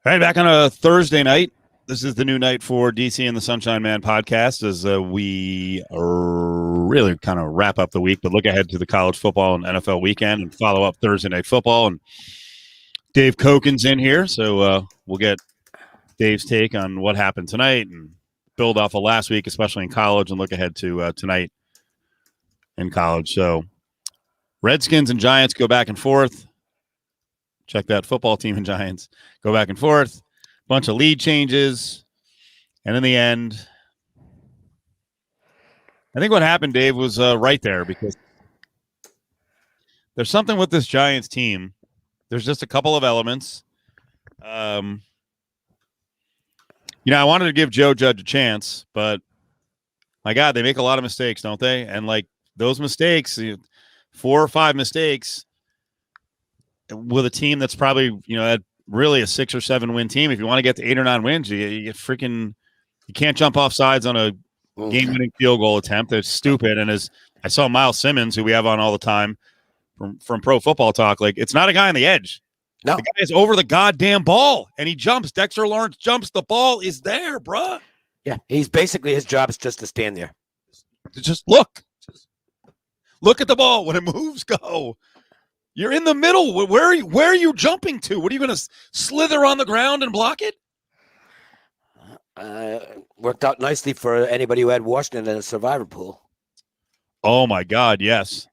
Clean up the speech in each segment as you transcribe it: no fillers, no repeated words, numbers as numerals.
All right, back on a Thursday night. This is the new night for DC and the Sunshine Man podcast as we really kind of wrap up the week, but look ahead to the college football and NFL weekend and follow up Thursday night football. And Dave Cokin's in here, so we'll get Dave's take on what happened tonight and build off of last week, especially in college, and look ahead to tonight in college. So Redskins and Giants go back and forth. Check that, football team and Giants go back and forth. Bunch of lead changes. And in the end, I think what happened, Dave, was right there because there's something with this Giants team. There's just a couple of elements. I wanted to give Joe Judge a chance, but my God, they make a lot of mistakes, don't they? And like those mistakes, 4 or 5 mistakes with a team that's probably, at really a 6 or 7 win team. If you want to get to 8 or 9 wins, you can't jump off sides on a game-winning field goal attempt. That's stupid. And as I saw Miles Simmons, who we have on all the time from Pro Football Talk, like it's not a guy on the edge. No, the guy is over the goddamn ball, and he jumps. Dexter Lawrence jumps. The ball is there, bruh. Yeah, he's basically his job is just to stand there. Just look at the ball when it moves. Go. You're in the middle. Where are you jumping to? What are you going to slither on the ground and block it? Worked out nicely for anybody who had Washington in a survivor pool. Oh my God, yes.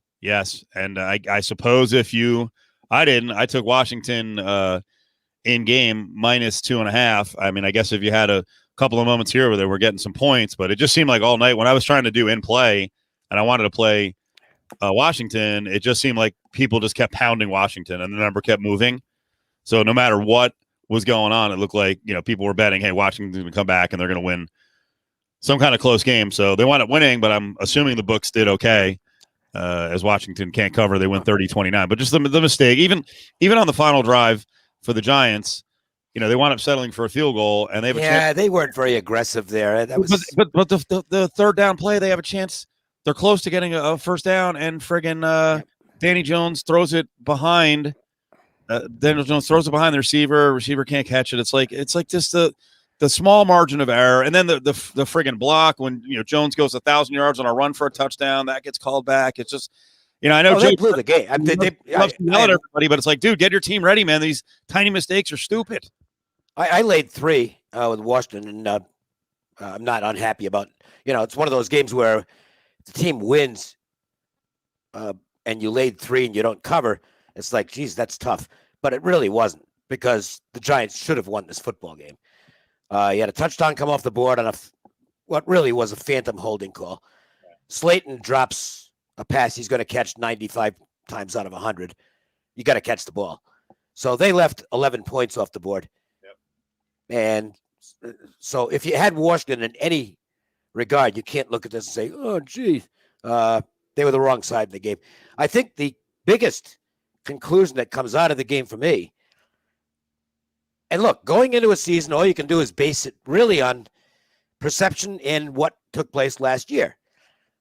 And I suppose I didn't. I took Washington in game -2.5. I mean, I guess if you had a couple of moments here where they were getting some points, but it just seemed like all night when I was trying to do in play and I wanted to play Washington, it just seemed like people just kept pounding Washington and the number kept moving. So no matter what was going on, it looked like, people were betting, hey, Washington's going to come back and they're going to win some kind of close game. So they wound up winning, but I'm assuming the books did okay. As Washington can't cover, they win 30-29. But just the mistake, even on the final drive for the Giants, they wound up settling for a field goal, and they have a chance. They weren't very aggressive there. That was, but the third down play, they have a chance. They're close to getting a first down, and friggin' Danny Jones throws it behind. Daniel Jones throws it behind the receiver. Receiver can't catch it. It's like just the small margin of error, and then the friggin' block when Jones goes 1,000 yards on a run for a touchdown that gets called back. It's just I know they blew the game. They yell at everybody, but it's like, dude, get your team ready, man. These tiny mistakes are stupid. I laid 3 with Washington, and I'm not unhappy about. It's one of those games where the team wins, and you laid 3 and you don't cover. It's like, geez, that's tough. But it really wasn't because the Giants should have won this football game. You had a touchdown come off the board on what really was a phantom holding call. Slayton drops a pass he's going to catch 95 times out of 100. You got to catch the ball. So they left 11 points off the board. Yep. And so if you had Washington in any regard, you can't look at this and say, oh, geez, they were the wrong side of the game. I think the biggest conclusion that comes out of the game for me, and look, going into a season, all you can do is base it really on perception and what took place last year.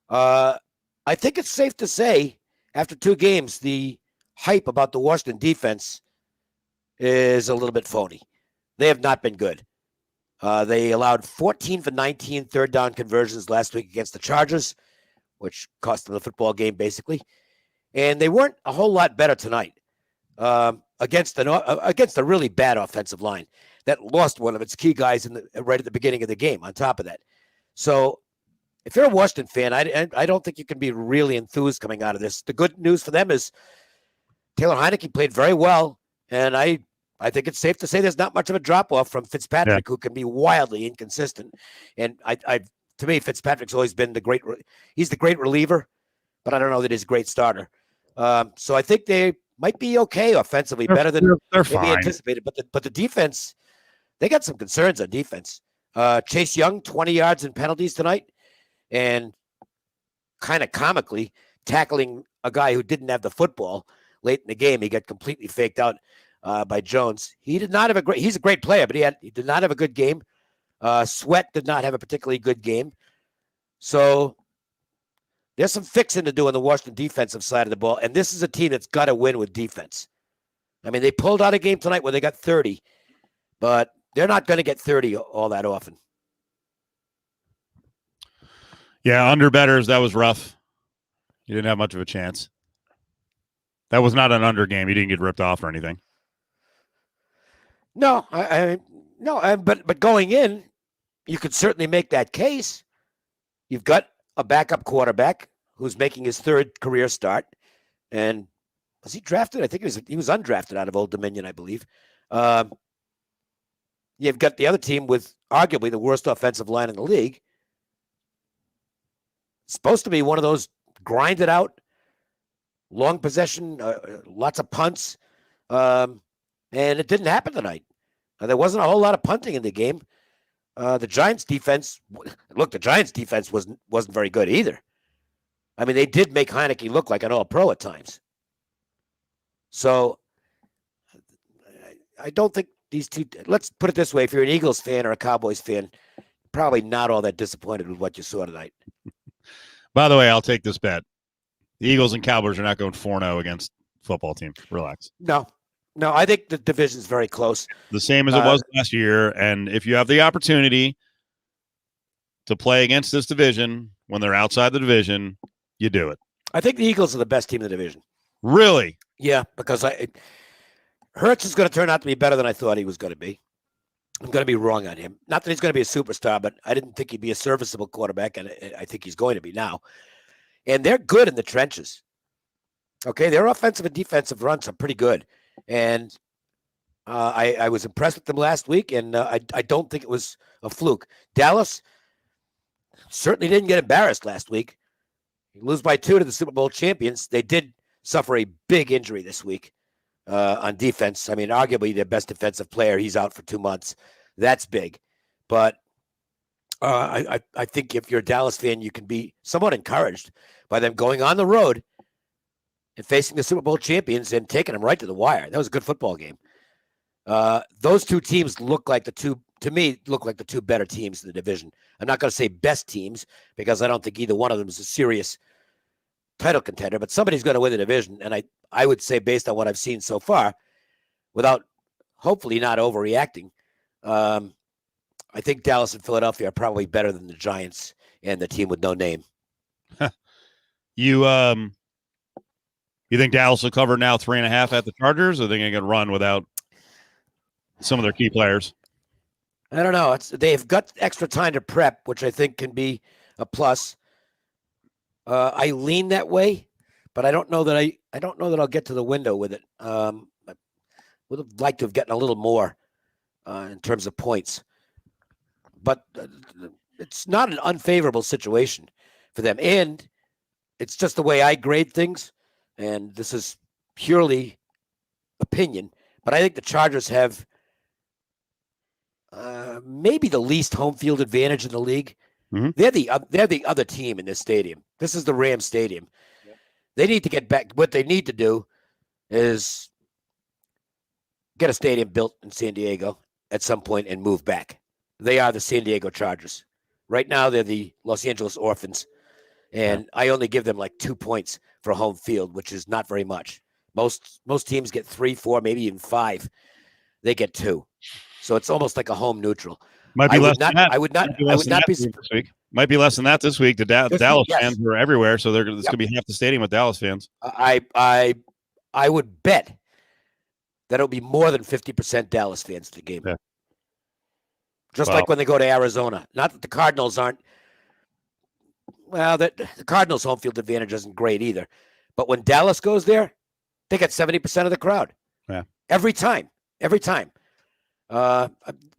I think it's safe to say after 2 games, the hype about the Washington defense is a little bit phony. They have not been good. They allowed 14 for 19 third down conversions last week against the Chargers, which cost them the football game basically. And they weren't a whole lot better tonight against a really bad offensive line that lost one of its key guys right at the beginning of the game on top of that. So if you're a Washington fan, I don't think you can be really enthused coming out of this. The good news for them is Taylor Heineke played very well, and I think it's safe to say there's not much of a drop-off from Fitzpatrick, who can be wildly inconsistent. And to me, Fitzpatrick's always been he's the great reliever, but I don't know that he's a great starter. So I think they might be okay offensively, better than maybe anticipated. But the defense, they got some concerns on defense. Chase Young, 20 yards in penalties tonight, and kind of comically tackling a guy who didn't have the football late in the game. He got completely faked out by Jones. He did not have he's a great player, but he did not have a good game. Sweat did not have a particularly good game. So there's some fixing to do on the Washington defensive side of the ball, and this is a team that's got to win with defense. I mean, they pulled out a game tonight where they got 30, but they're not going to get 30 all that often. Yeah, under betters, that was rough. You didn't have much of a chance. That was not an under game. You didn't get ripped off or anything. No, but going in, you could certainly make that case. You've got a backup quarterback who's making his third career start, and was he drafted? I think he was undrafted out of Old Dominion, I believe. You've got the other team with arguably the worst offensive line in the league. It's supposed to be one of those grinded out, long possession, lots of punts, and it didn't happen tonight. There wasn't a whole lot of punting in the game. The Giants' defense, wasn't very good either. I mean, they did make Heineke look like an all-pro at times. So I don't think these two. Let's put it this way: if you're an Eagles fan or a Cowboys fan, probably not all that disappointed with what you saw tonight. By the way, I'll take this bet. The Eagles and Cowboys are not going 4-0 against football teams. Relax. No, I think the division's very close. The same as it was last year. And if you have the opportunity to play against this division when they're outside the division, you do it. I think the Eagles are the best team in the division. Really? Yeah, because Hurts is going to turn out to be better than I thought he was going to be. I'm going to be wrong on him. Not that he's going to be a superstar, but I didn't think he'd be a serviceable quarterback, and I think he's going to be now. And they're good in the trenches. Okay, their offensive and defensive runs are pretty good. And I was impressed with them last week, and I don't think it was a fluke. Dallas certainly didn't get embarrassed last week. You lose by 2 to the Super Bowl champions. They did suffer a big injury this week on defense. I mean, arguably their best defensive player. He's out for 2 months. That's big. But I think if you're a Dallas fan, you can be somewhat encouraged by them going on the road and facing the Super Bowl champions and taking them right to the wire. That was a good football game. Those two teams look like the two better teams in the division. I'm not going to say best teams because I don't think either one of them is a serious title contender, but somebody's going to win the division. And I would say, based on what I've seen so far, without hopefully not overreacting, I think Dallas and Philadelphia are probably better than the Giants and the team with no name. You think Dallas will cover now 3.5 at the Chargers, or are they going to run without some of their key players? I don't know. They've got extra time to prep, which I think can be a plus. I lean that way, but I don't know that I'll get to the window with it. I would have liked to have gotten a little more in terms of points, but it's not an unfavorable situation for them, and it's just the way I grade things. And this is purely opinion, but I think the Chargers have maybe the least home field advantage in the league. Mm-hmm. They're the other team in this stadium. This is the Rams stadium. Yep. They need to get back. What they need to do is get a stadium built in San Diego at some point and move back. They are the San Diego Chargers. Right now, they're the Los Angeles Orphans, and I only give them like 2 points for home field, which is not very much. Most teams get 3, 4, maybe even 5. They get 2, so it's almost like a home neutral. Might be less than that. I would not be this week. Might be less than that this week. The Dallas fans are everywhere, so there's going to be half the stadium with Dallas fans. I would bet that it'll be more than 50% Dallas fans at the game. Yeah. Just like when they go to Arizona. Not that the Cardinals aren't. Well, the Cardinals' home field advantage isn't great either. But when Dallas goes there, they get 70% of the crowd. Yeah. Every time.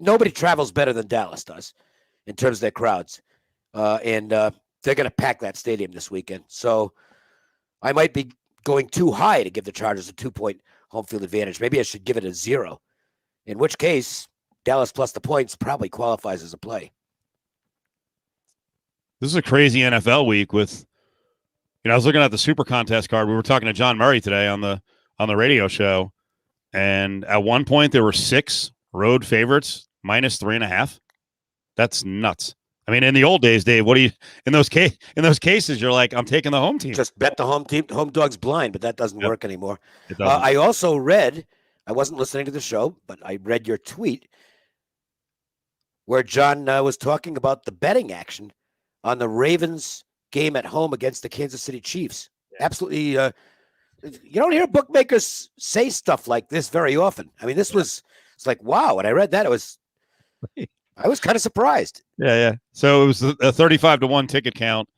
Nobody travels better than Dallas does in terms of their crowds. And they're going to pack that stadium this weekend. So I might be going too high to give the Chargers a 2-point home field advantage. Maybe I should give it a 0, in which case Dallas plus the points probably qualifies as a play. This is a crazy NFL week with, I was looking at the Super Contest card. We were talking to John Murray today on the radio show, and at one point there were 6 road favorites minus 3.5. That's nuts. I mean, in the old days, Dave, what do you in those cases? You're like, I'm taking the home team. Just bet the home team. Home dog's blind, but that doesn't work anymore. I also read. I wasn't listening to the show, but I read your tweet where John was talking about the betting action on the Ravens game at home against the Kansas City Chiefs. Absolutely. You don't hear bookmakers say stuff like this very often. I mean, it's like, wow. When I read that, I was kind of surprised. Yeah. So it was a 35-1 ticket count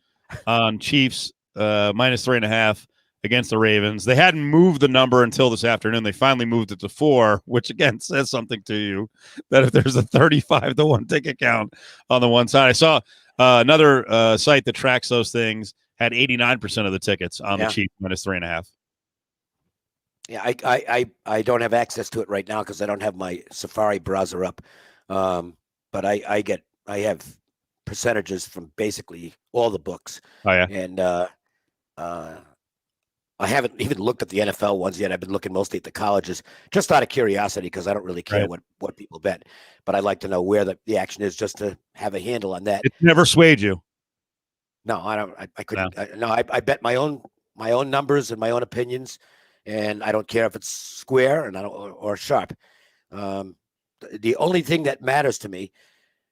on Chiefs minus 3.5 against the Ravens. They hadn't moved the number until this afternoon. They finally moved it to 4, which again says something to you that if there's a 35-1 ticket count on the one side. I saw another site that tracks those things had 89% of the tickets on the Chiefs minus 3.5. Yeah, I don't have access to it right now because I don't have my Safari browser up. But I have percentages from basically all the books. Oh yeah. And I haven't even looked at the NFL ones yet. I've been looking mostly at the colleges, just out of curiosity, because I don't really care what people bet. But I'd like to know where the action is, just to have a handle on that. It's never swayed you. No, I don't. I couldn't. No, I bet my own numbers and my own opinions, and I don't care if it's square and or sharp. The only thing that matters to me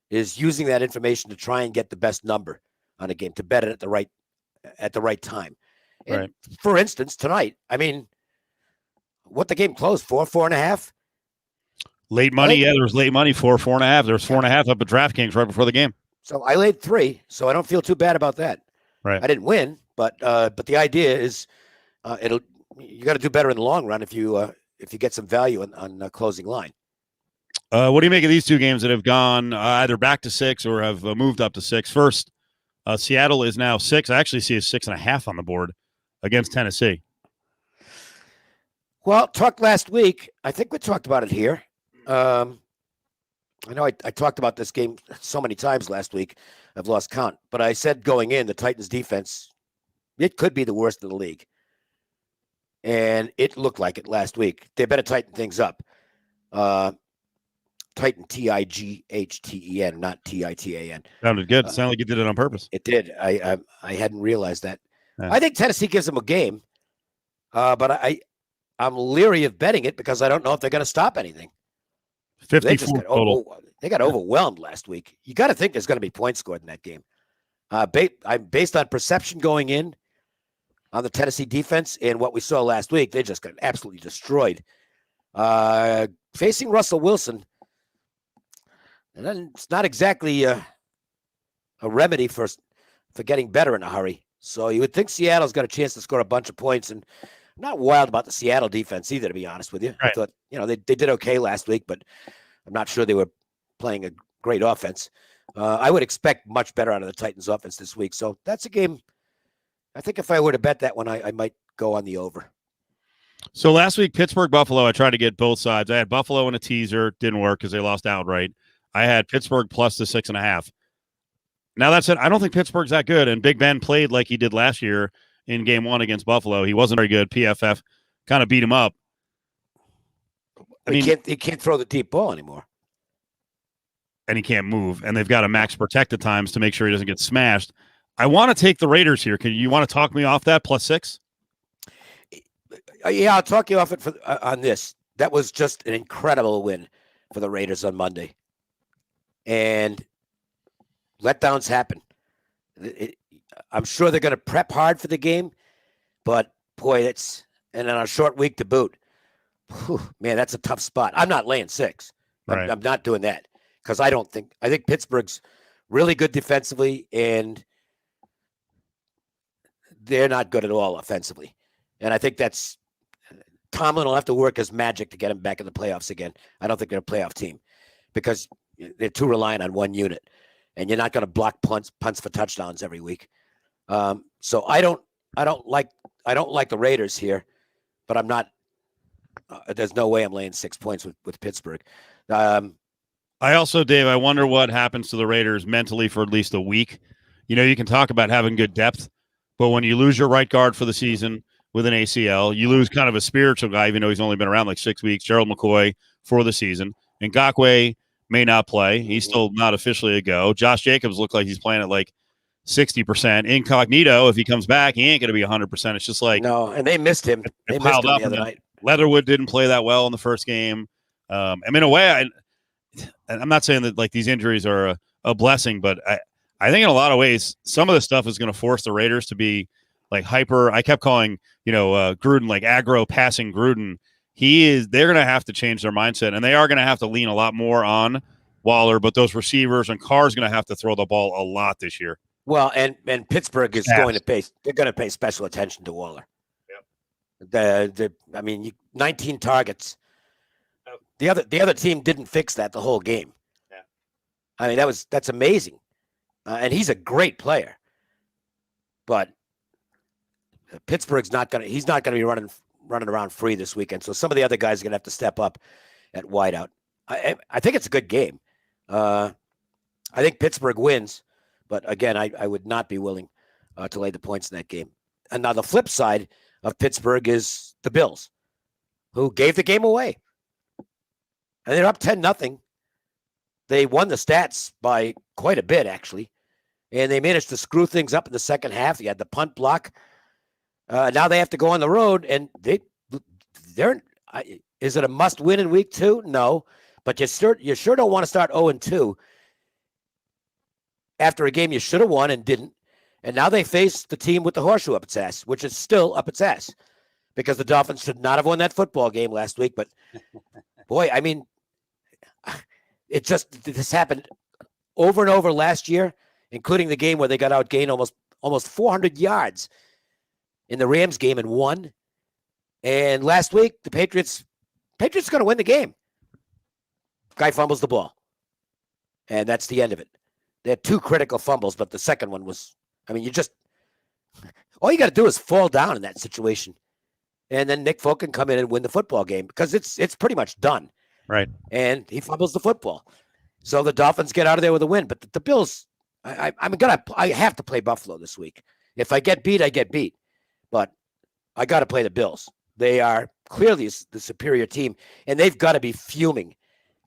is using that information to try and get the best number on a game, to bet it at the right time. And for instance, tonight, I mean, what the game closed, 4.5. Late money, there was late money, 4.5. There was 4.5 up at DraftKings right before the game. So I laid 3, so I don't feel too bad about that. Right. I didn't win, but the idea is, you got to do better in the long run if you get some value on closing line. What do you make of these two games that have gone either back to 6 or have moved up to 6? First, Seattle is now 6. I actually see a 6.5 on the board against Tennessee. Well, talked last week. I think we talked about it here. I know I talked about this game so many times last week, I've lost count. But I said going in, the Titans defense, it could be the worst in the league. And it looked like it last week. They better tighten things up. Titan, Tighten, not Titan. Sounded good. Sounded like you did it on purpose. It did. I hadn't realized that. Yeah. I think Tennessee gives them a game, but I'm leery of betting it because I don't know if they're going to stop anything. 54 total. They got overwhelmed last week. You got to think there's going to be points scored in that game. Based on perception going in on the Tennessee defense and what we saw last week, they just got absolutely destroyed. Facing Russell Wilson, and then it's not exactly a remedy for getting better in a hurry. So you would think Seattle's got a chance to score a bunch of points, and I'm not wild about the Seattle defense either, to be honest with you. Right. I thought, they did okay last week, but I'm not sure they were playing a great offense. I would expect much better out of the Titans offense this week. So that's a game. I think if I were to bet that one, I might go on the over. So last week, Pittsburgh-Buffalo, I tried to get both sides. I had Buffalo in a teaser. Didn't work because they lost outright. I had Pittsburgh plus the 6.5. Now that said, I don't think Pittsburgh's that good. And Big Ben played like he did last year in game 1 against Buffalo. He wasn't very good. PFF kind of beat him up. He can't throw the deep ball anymore. And he can't move. And they've got to max protect at times to make sure he doesn't get smashed. I want to take the Raiders here. You want to talk me off that plus 6? Yeah, I'll talk you off it on this. That was just an incredible win for the Raiders on Monday. And letdowns happen. I'm sure they're going to prep hard for the game, but boy, and on a short week to boot. Whew, man, that's a tough spot. I'm not laying 6. Right. I'm not doing that because I think Pittsburgh's really good defensively, and they're not good at all offensively. And I think Tomlin will have to work his magic to get him back in the playoffs again. I don't think they're a playoff team because they're too reliant on one unit, and you're not going to block punts for touchdowns every week. So I don't like the Raiders here, but I'm not. There's no way I'm laying 6 points with Pittsburgh. I also, Dave, I wonder what happens to the Raiders mentally for at least a week. You can talk about having good depth, but when you lose your right guard for the season with an ACL, you lose kind of a spiritual guy, even though he's only been around like 6 weeks, Gerald McCoy for the season. Ngakoue may not play. He's still not officially a go. Josh Jacobs looked like he's playing at like 60%. Incognito, if he comes back, he ain't going to be 100%. It's just like. No, and they missed him. They missed him the other night. Leatherwood didn't play that well in the first game. In a way, I'm not saying that like these injuries are a blessing, but I think in a lot of ways, some of the stuff is going to force the Raiders to be like hyper. I kept calling, Gruden like aggro passing Gruden. They're going to have to change their mindset, and they are going to have to lean a lot more on Waller, but those receivers and Carr's going to have to throw the ball a lot this year. Well, and Pittsburgh is going to pay. They're going to pay special attention to Waller. Yep. 19 targets. The other team didn't fix that the whole game. Yeah. I mean, that's amazing, and he's a great player. But Pittsburgh's he's not gonna be running around free this weekend. So some of the other guys are gonna have to step up at wideout. I think it's a good game. I think Pittsburgh wins, but again, I would not be willing to lay the points in that game. And now the flip side of Pittsburgh is the Bills, who gave the game away. And they're up 10-0. They won the stats by quite a bit, actually. And they managed to screw things up in the second half. You had the punt block. Now they have to go on the road, and they're. Is it a must-win in week 2? No. But you sure don't want to start 0-2 after a game you should have won and didn't. And now they face the team with the horseshoe up its ass, which is still up its ass, because the Dolphins should not have won that football game last week. But, boy, I mean, this happened over and over last year, including the game where they got outgained almost 400 yards in the Rams game and won. And last week, the Patriots are going to win the game. Guy fumbles the ball. And that's the end of it. They had 2 critical fumbles, but the second one was, all you got to do is fall down in that situation. And then Nick Folk can come in and win the football game, because it's pretty much done. Right. And he fumbles the football. So the Dolphins get out of there with a win. But the Bills, I have to play Buffalo this week. If I get beat, I get beat. But I got to play the Bills. They are clearly the superior team, and they've got to be fuming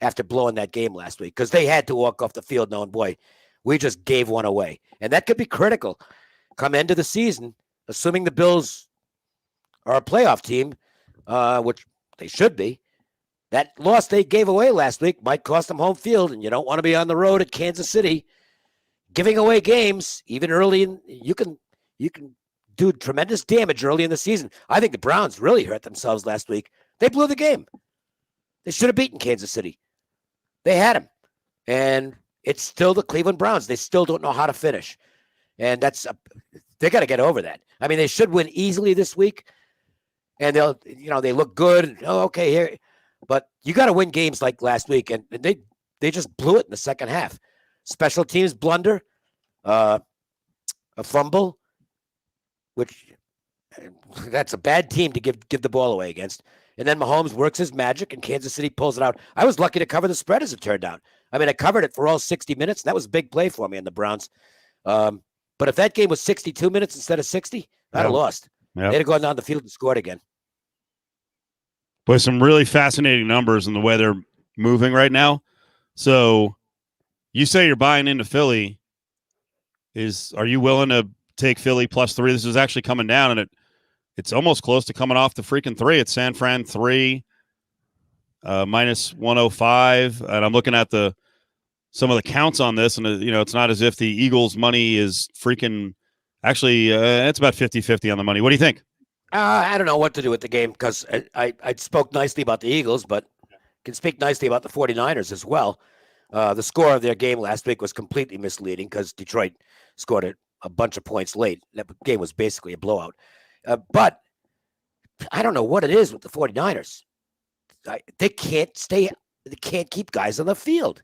after blowing that game last week, because they had to walk off the field knowing, boy, we just gave one away. And that could be critical come end of the season, assuming the Bills are a playoff team, which they should be. That loss they gave away last week might cost them home field, and you don't want to be on the road at Kansas City giving away games even early in. You can do tremendous damage early in the season. I think the Browns really hurt themselves last week. They blew the game. They should have beaten Kansas City. They had them. And it's still the Cleveland Browns. They still don't know how to finish. And they got to get over that. I mean, they should win easily this week. And they look good. Oh, okay, here. But you got to win games like last week. And they just blew it in the second half. Special teams blunder, a fumble, which that's a bad team to give the ball away against. And then Mahomes works his magic, and Kansas City pulls it out. I was lucky to cover the spread, as it turned out. I mean, I covered it for all 60 minutes. And that was a big play for me in the Browns. But if that game was 62 minutes instead of 60, I'd have lost. They'd have gone down the field and scored again. Boy, some really fascinating numbers in the way they're moving right now. So you say you're buying into Philly. Are you willing to take Philly +3? This is actually coming down, and it's almost close to coming off the freaking 3. It's San Fran 3, -105. And I'm looking at some of the counts on this, and it's not as if the Eagles' money is freaking. Actually, it's about 50-50 on the money. What do you think? I don't know what to do with the game, because I spoke nicely about the Eagles, but can speak nicely about the 49ers as well. The score of their game last week was completely misleading, because Detroit scored a bunch of points late. That game was basically a blowout. But I don't know what it is with the 49ers. They can't keep guys on the field.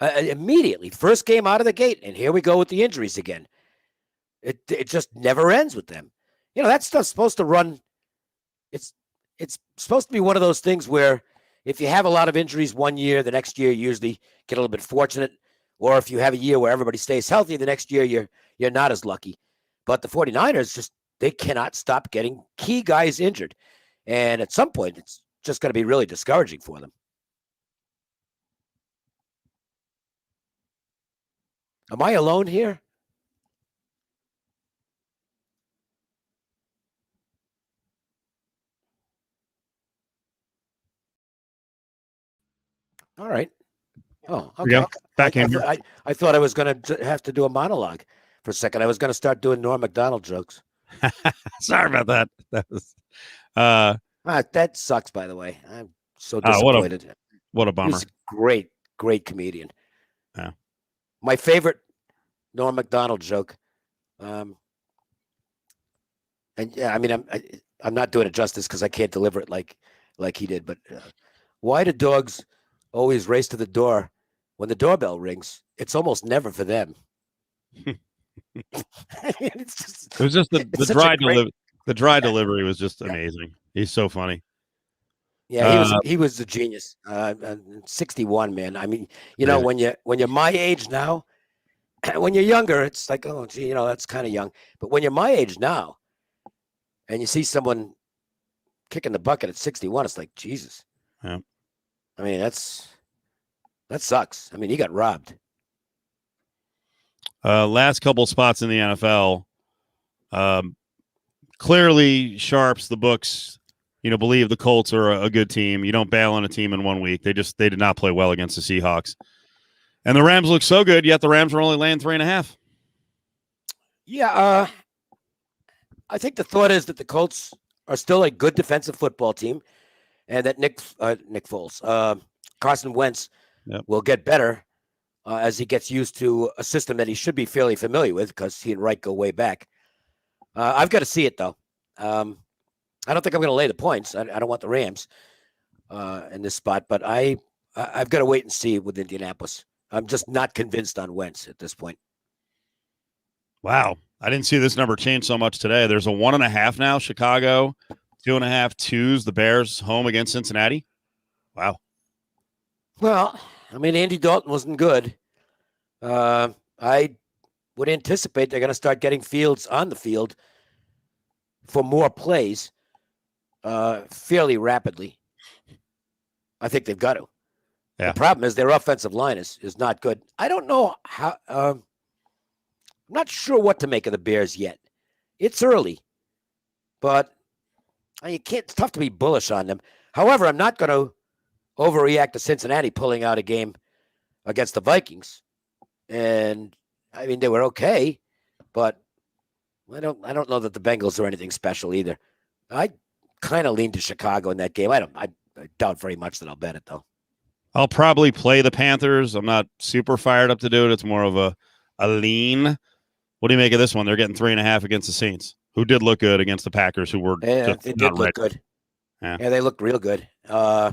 Immediately, first game out of the gate, and here we go with the injuries again. It just never ends with them. That stuff's supposed to run. It's supposed to be one of those things where if you have a lot of injuries one year, the next year you usually get a little bit fortunate. Or if you have a year where everybody stays healthy, the next year you're not as lucky. But the 49ers they cannot stop getting key guys injured. And at some point, it's just going to be really discouraging for them. Am I alone here? All right. Oh, Here we okay. go. Back in here. I thought I was going to have to do a monologue for a second. I was going to start doing Norm Macdonald jokes. Sorry about that. That was That sucks, by the way. I'm so what disappointed. a He bummer. was a great comedian. Yeah. My favorite Norm Macdonald joke. And yeah, I mean, I'm not doing it justice because I can't deliver it like he did. But why do dogs always race to the door when the doorbell rings? It's almost never for them. It's just, It was just the it's such dry a great, delivery was just yeah. amazing. He's so funny. Yeah, he was a genius. 61, man. I mean, you know, Amazing. when you're my age now, when you're younger, it's like, oh, gee, you know, that's kind of young. But when you're my age now, and you see someone kicking the bucket at 61, it's like, Jesus. Yeah. I mean, that sucks. I mean, he got robbed. Last couple spots in the NFL. Clearly, Sharps, the books, believe the Colts are a good team. You don't bail on a team in 1 week. They did not play well against the Seahawks. And the Rams look so good, yet the Rams are only laying 3.5. Yeah, I think the thought is that the Colts are still a good defensive football team, and that Nick Foles, Carson Wentz, will get better as he gets used to a system that he should be fairly familiar with because he and Wright go way back. I've got to see it, though. I don't think I'm going to lay the points. I don't want the Rams in this spot, but I've got to wait and see with Indianapolis. I'm just not convinced on Wentz at this point. Wow. I didn't see this number change so much today. There's a 1.5 now, Chicago, 2.5, 2s, the Bears home against Cincinnati. Wow. Well, I mean, Andy Dalton wasn't good. I would anticipate they're going to start getting Fields on the field for more plays fairly rapidly. I think they've got to. Yeah. The problem is their offensive line is not good. I don't know how. I'm not sure what to make of the Bears yet. It's early, but you can't. It's tough to be bullish on them. However, I'm not going to overreact to Cincinnati pulling out a game against the Vikings. And I mean, they were okay, but I don't know that the Bengals are anything special either. I kind of lean to Chicago in that game. I doubt very much that I'll bet it though. I'll probably play the Panthers. I'm not super fired up to do it. It's more of a lean. What do you make of this one? They're getting 3.5 against the Saints, who did look good against the Packers, who were they did look good. Yeah, they looked real good. I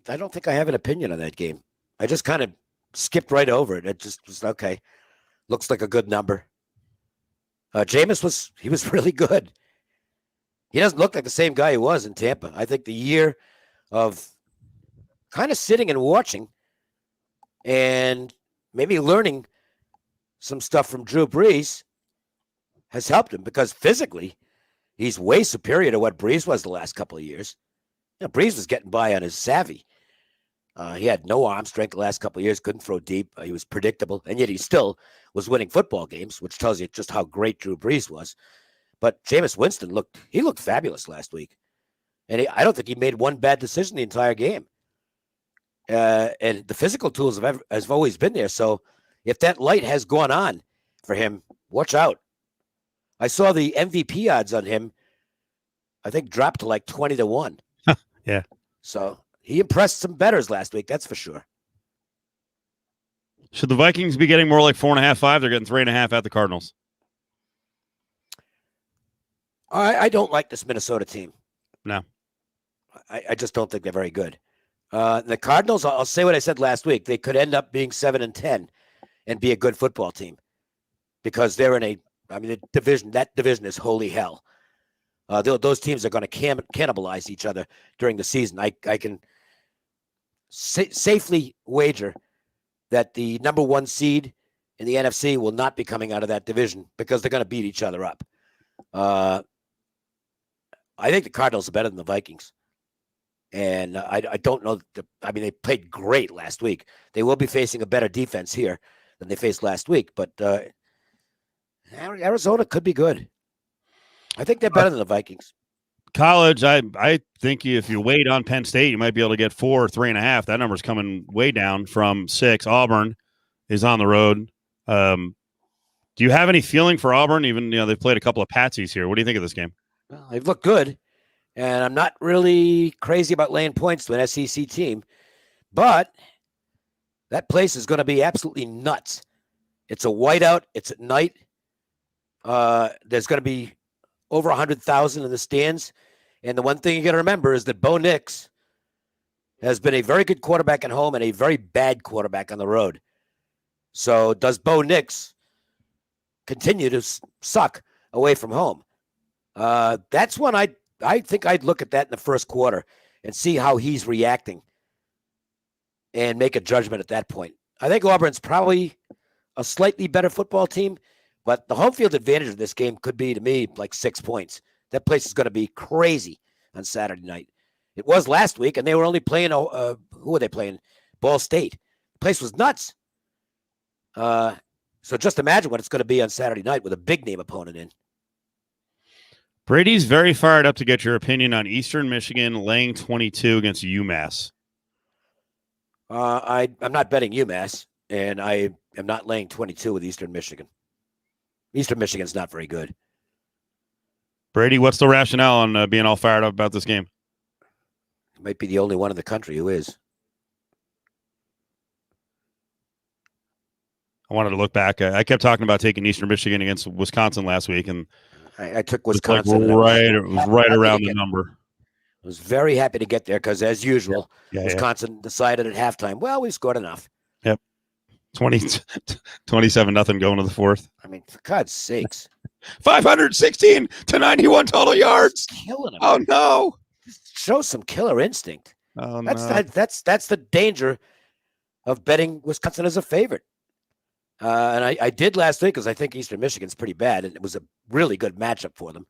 don't think I have an opinion on that game. I just kind of skipped over it. It just was okay. Looks like a good number. Jameis was really good. He doesn't look like the same guy he was in Tampa. I think the year of kind of sitting and watching and maybe learning some stuff from Drew Brees has helped him because physically he's way superior to what Brees was the last couple of years. Brees was getting by on his savvy. He had no arm strength the last couple of years, couldn't throw deep. He was predictable, and yet he still was winning football games, which tells you just how great Drew Brees was. But Jameis Winston looked fabulous last week. And I don't think he made one bad decision the entire game. And the physical tools have always been there. So if that light has gone on for him, watch out. I saw the MVP odds on him, I think, dropped to like 20-1. Yeah. So he impressed some bettors last week, that's for sure. Should the Vikings be getting more like 4.5, 5? They're getting 3.5 at the Cardinals. I don't like this Minnesota team. No. I just don't think they're very good. The Cardinals, I'll say what I said last week. They could end up being 7-10 and be a good football team because they're in the division. That division is holy hell. Those teams are going to cannibalize each other during the season. I can safely wager that the number one seed in the NFC will not be coming out of that division because they're going to beat each other up. I think the Cardinals are better than the Vikings. And I don't know. They played great last week. They will be facing a better defense here than they faced last week. But Arizona could be good. I think they're better than the Vikings. College, I think if you wait on Penn State, you might be able to get 4 or 3.5. That number's coming way down from 6. Auburn is on the road. Do you have any feeling for Auburn? Even they've played a couple of patsies here. What do you think of this game? Well, they've looked good, and I'm not really crazy about laying points to an SEC team, but that place is going to be absolutely nuts. It's a whiteout. It's at night. There's going to be over 100,000 in the stands. And the one thing you got to remember is that Bo Nix has been a very good quarterback at home and a very bad quarterback on the road. So does Bo Nix continue to suck away from home? That's when I think I'd look at that in the first quarter and see how he's reacting and make a judgment at that point. I think Auburn's probably a slightly better football team, but the home field advantage of this game could be, to me, like 6 points. That place is going to be crazy on Saturday night. It was last week, and they were only playing, who were they playing? Ball State. The place was nuts. So just imagine what it's going to be on Saturday night with a big-name opponent in. Brady's very fired up to get your opinion on Eastern Michigan laying 22 against UMass. I'm not betting UMass, and I am not laying 22 with Eastern Michigan. Eastern Michigan's not very good. Brady, what's the rationale on being all fired up about this game? Might be the only one in the country who is. I wanted to look back. I kept talking about taking Eastern Michigan against Wisconsin last week, and I took Wisconsin. It was right around the number. I was very happy to get there because, as usual, Wisconsin decided at halftime, well, we scored enough. Yep. 27-0 going to the fourth. I mean, for God's sakes. 516 to 91 total yards. Killing them. Oh, no. Show some killer instinct. Oh, that's the danger of betting Wisconsin as a favorite. And I did last week because I think Eastern Michigan's pretty bad, and it was a really good matchup for them.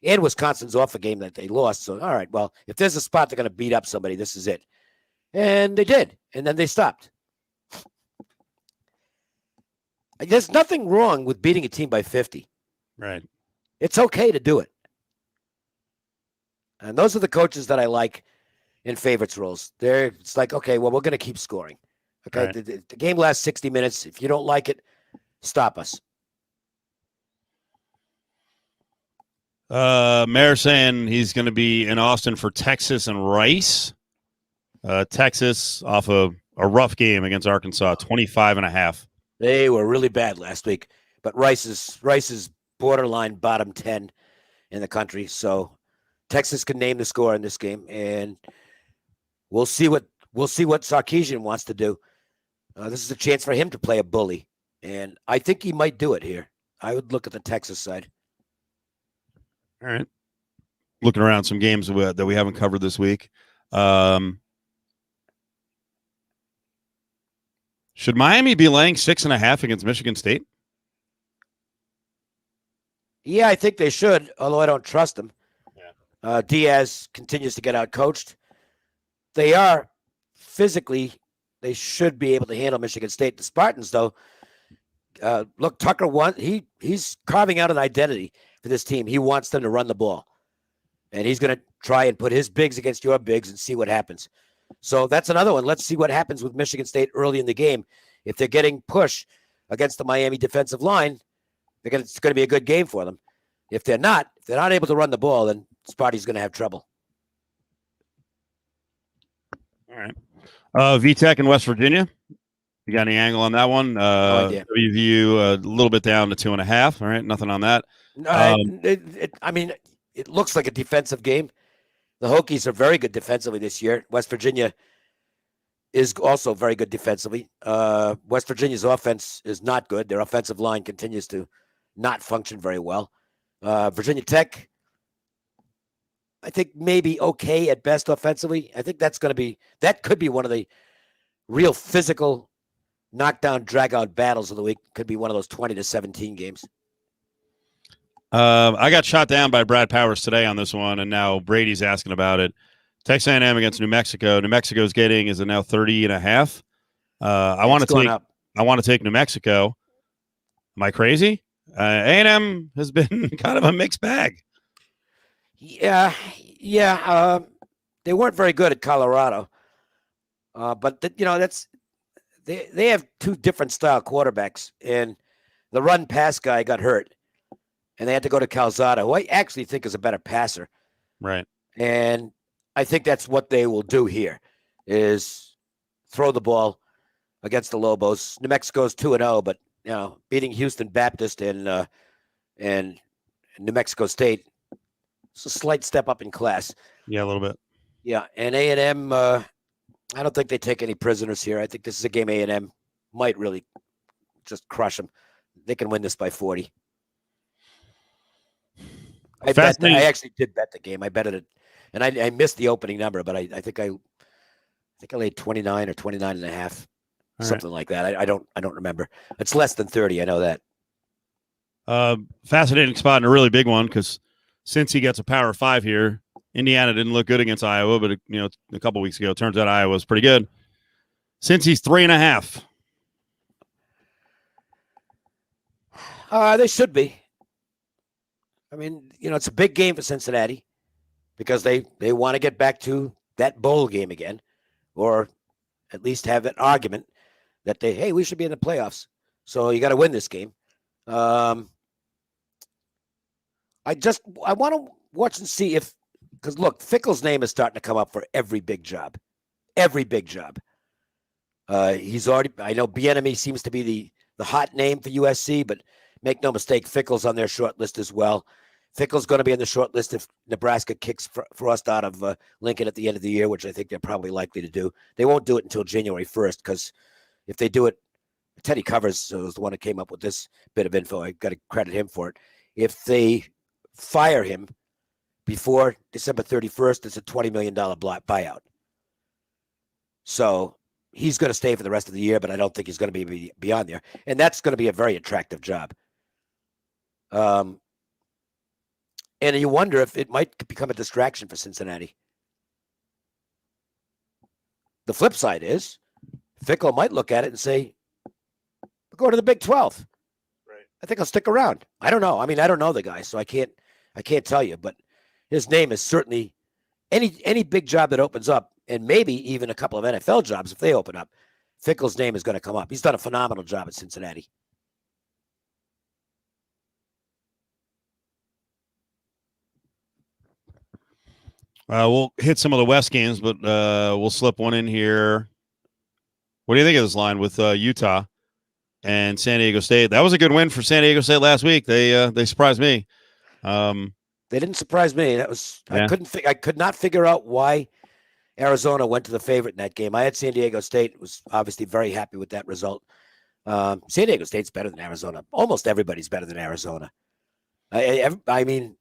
And Wisconsin's off a game that they lost. So, all right, well, if there's a spot they're going to beat up somebody, this is it. And they did. And then they stopped. There's nothing wrong with beating a team by 50. Right. It's okay to do it. And those are the coaches that I like in favorites roles. It's like, okay, well, we're going to keep scoring. Okay, right. The game lasts 60 minutes. If you don't like it, stop us. Mayor saying he's going to be in Austin for Texas and Rice. Texas off a rough game against Arkansas, 25.5. They were really bad last week, but Rice is borderline bottom 10 in the country. So Texas can name the score in this game, and we'll see what Sarkisian wants to do. This is a chance for him to play a bully, and I think he might do it here. I would look at the Texas side. All right. Looking around some games that we haven't covered this week. Should Miami be laying 6.5 against Michigan State? Yeah, I think they should, although I don't trust them. Yeah. Diaz continues to get out-coached. They are physically, they should be able to handle Michigan State. The Spartans, though, look, Tucker he's carving out an identity for this team. He wants them to run the ball. And he's going to try and put his bigs against your bigs and see what happens. So that's another one. Let's see what happens with Michigan State early in the game. If they're getting pushed against the Miami defensive line, it's going to be a good game for them. If they're not able to run the ball, then Sparty's going to have trouble. All right. VTech in West Virginia. You got any angle on that one? No idea. WVU a little bit down to 2.5. All right. Nothing on that. It looks like a defensive game. The Hokies are very good defensively this year. West Virginia is also very good defensively. West Virginia's offense is not good. Their offensive line continues to not function very well. Virginia Tech, I think maybe okay at best offensively. I think that could be one of the real physical knockdown, drag-out battles of the week. Could be one of those 20-17 games. I got shot down by Brad Powers today on this one, and now Brady's asking about it. Texas A&M against New Mexico. New Mexico's is it now 30.5? I want to take New Mexico. Am I crazy? A&M has been kind of a mixed bag. Yeah. They weren't very good at Colorado, but that's they have two different style quarterbacks, and the run pass guy got hurt, and they had to go to Calzada, who I actually think is a better passer. Right. And I think that's what they will do here is throw the ball against the Lobos. New Mexico's 2-0, but beating Houston Baptist and New Mexico State, it's a slight step up in class. Yeah, a little bit. Yeah, and A&M, I don't think they take any prisoners here. I think this is a game A&M might really just crush them. They can win this by 40. I actually did bet the game. I betted it, and I missed the opening number, but I think I laid 29 or 29 and a half, something like that. I don't remember. It's less than 30. I know that. Fascinating spot and a really big one because since he gets a Power 5 here, Indiana didn't look good against Iowa, but a couple weeks ago, it turns out Iowa was pretty good. Since he's 3.5. They should be. I mean, it's a big game for Cincinnati because they want to get back to that bowl game again, or at least have an argument that we should be in the playoffs. So you got to win this game. I want to watch and see because look, Fickell's name is starting to come up for every big job. Every big job. He's already, I know Bieniemy seems to be the hot name for USC, but make no mistake, Fickell's on their short list as well. Fickell's going to be on the short list if Nebraska kicks Frost out of Lincoln at the end of the year, which I think they're probably likely to do. They won't do it until January 1st because if they do it, Teddy Covers was the one who came up with this bit of info. I got to credit him for it. If they fire him before December 31st, it's a $20 million buyout. So he's going to stay for the rest of the year, but I don't think he's going to be beyond there. And that's going to be a very attractive job. And you wonder if it might become a distraction for Cincinnati. The flip side is Fickell might look at it and say, go to the Big 12. Right. I think I'll stick around. I don't know. I mean, I don't know the guy, so I can't tell you, but his name is certainly any big job that opens up, and maybe even a couple of NFL jobs if they open up, Fickell's name is going to come up. He's done a phenomenal job at Cincinnati. We'll hit some of the West games, but we'll slip one in here. What do you think of this line with Utah and San Diego State? That was a good win for San Diego State last week. They surprised me. They didn't surprise me. That was I could not figure out why Arizona went to the favorite in that game. I had San Diego State. Was obviously very happy with that result. San Diego State's better than Arizona. Almost everybody's better than Arizona. I mean,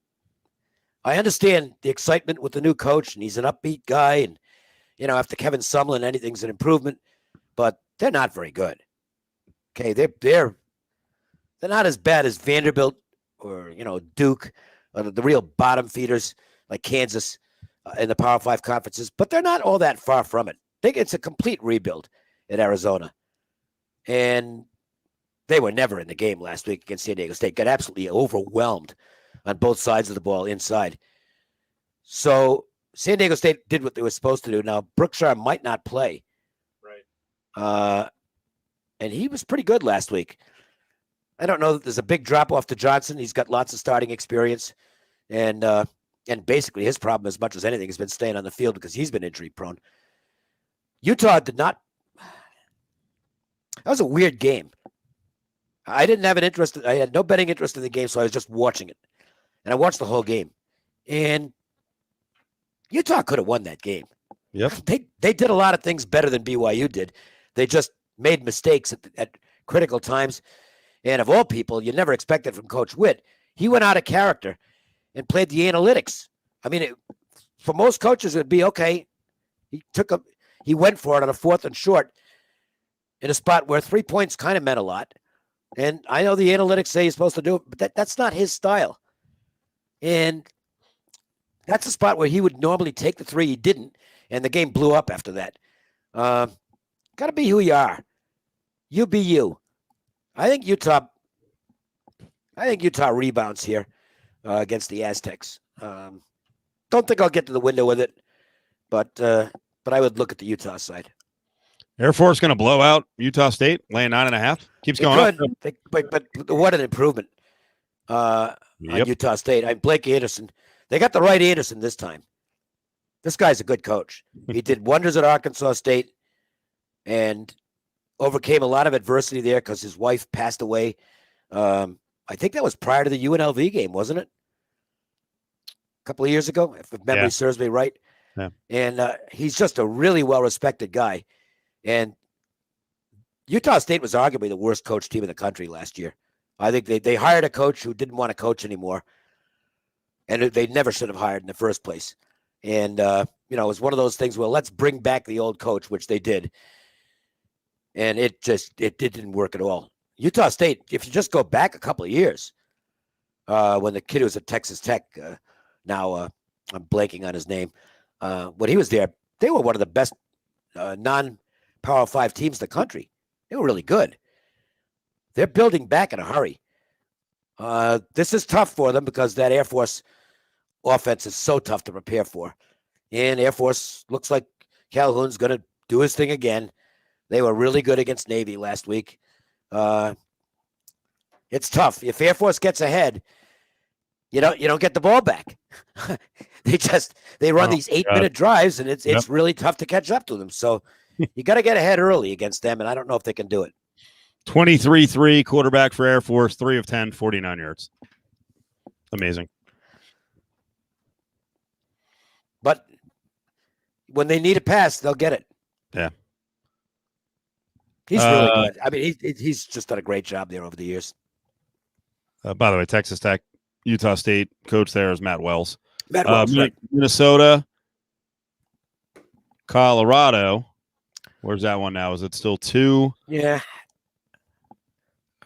I understand the excitement with the new coach, and he's an upbeat guy, and after Kevin Sumlin, anything's an improvement. But they're not very good. Okay, they're not as bad as Vanderbilt or Duke, the real bottom feeders like Kansas in the Power 5 conferences. But they're not all that far from it. I think it's a complete rebuild in Arizona, and they were never in the game last week against San Diego State. Got absolutely overwhelmed on both sides of the ball inside. So San Diego State did what they were supposed to do. Now, Brookshire might not play. Right. And he was pretty good last week. I don't know that there's a big drop off to Johnson. He's got lots of starting experience. And basically his problem, as much as anything, has been staying on the field because he's been injury prone. Utah did not. That was a weird game. I didn't have an interest. I had no betting interest in the game, so I was just watching it. And I watched the whole game. And Utah could have won that game. Yep. They did a lot of things better than BYU did. They just made mistakes at critical times. And of all people, you never expect it from Coach Witt. He went out of character and played the analytics. I mean, for most coaches, it would be okay. He went for it on a 4th and short in a spot where 3 points kind of meant a lot. And I know the analytics say he's supposed to do it, but that's not his style. And that's a spot where he would normally take the 3. He didn't, and the game blew up after that. Got to be who you are. You be you. I think Utah rebounds here against the Aztecs. don't think I'll get to the window with it, but I would look at the Utah side. Air Force going to blow out Utah State, laying 9.5. Keeps going up. But what an improvement on Utah State. Blake Anderson. They got the right Anderson this time. This guy's a good coach. He did wonders at Arkansas State and overcame a lot of adversity there because his wife passed away. I think that was prior to the UNLV game, wasn't it? A couple of years ago, if memory serves me right. Yeah. And he's just a really well-respected guy. And Utah State was arguably the worst coach team in the country last year. I think they hired a coach who didn't want to coach anymore. And they never should have hired in the first place. And, it was one of those things where let's bring back the old coach, which they did. And it didn't work at all. Utah State, if you just go back a couple of years, when the kid was at Texas Tech, now I'm blanking on his name, when he was there, they were one of the best non-Power 5 teams in the country. They were really good. They're building back in a hurry. This is tough for them because that Air Force offense is so tough to prepare for. And Air Force looks like Calhoun's going to do his thing again. They were really good against Navy last week. It's tough. If Air Force gets ahead, you don't get the ball back. they run these 8-minute drives, and it's really tough to catch up to them. So you got to get ahead early against them, and I don't know if they can do it. 23-3 quarterback for Air Force, 3 of 10, 49 yards. Amazing. But when they need a pass, they'll get it. Yeah. He's really good. I mean, he's just done a great job there over the years. By the way, Texas Tech, Utah State coach there is Matt Wells. Right. Minnesota, Colorado. Where's that one now? Is it still 2? Yeah.